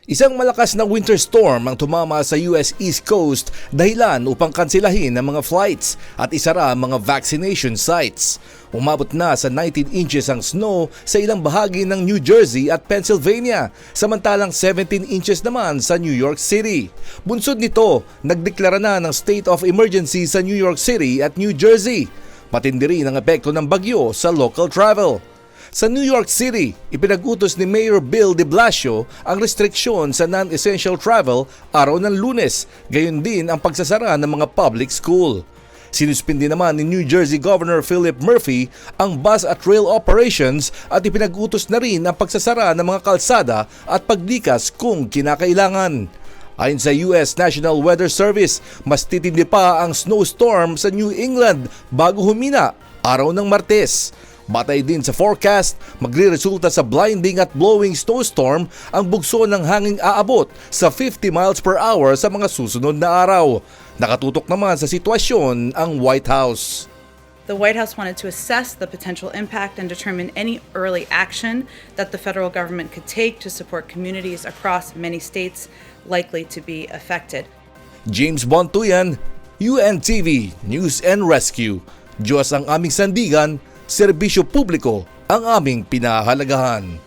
Isang malakas na winter storm ang tumama sa US East Coast dahilan upang kansilahin ang mga flights at isara ang mga vaccination sites. Umabot na sa 19 inches ang snow sa ilang bahagi ng New Jersey at Pennsylvania, samantalang 17 inches naman sa New York City. Bunsod nito, nagdeklara na ng state of emergency sa New York City at New Jersey. Matindi rin ang epekto ng bagyo sa local travel. Sa New York City, ipinag-utos ni Mayor Bill de Blasio ang restriksyon sa non-essential travel araw ng Lunes, gayon din ang pagsasara ng mga public school. Sinuspindi naman ni New Jersey Governor Philip Murphy ang bus at rail operations at ipinag-utos na rin ang pagsasara ng mga kalsada at paglikas kung kinakailangan. Ayon sa US National Weather Service, mas titindi pa ang snowstorm sa New England bago humina araw ng Martes. Batay din sa forecast, magre-resulta sa blinding at blowing snowstorm ang bugso ng hanging aabot sa 50 miles per hour sa mga susunod na araw. Nakatutok naman sa sitwasyon ang White House. The White House wanted to assess the potential impact and determine any early action that the federal government could take to support communities across many states likely to be affected. James Bontuyan, UNTV News and Rescue. Diyos ang aming sandigan, serbisyo publiko ang aming pinahahalagahan.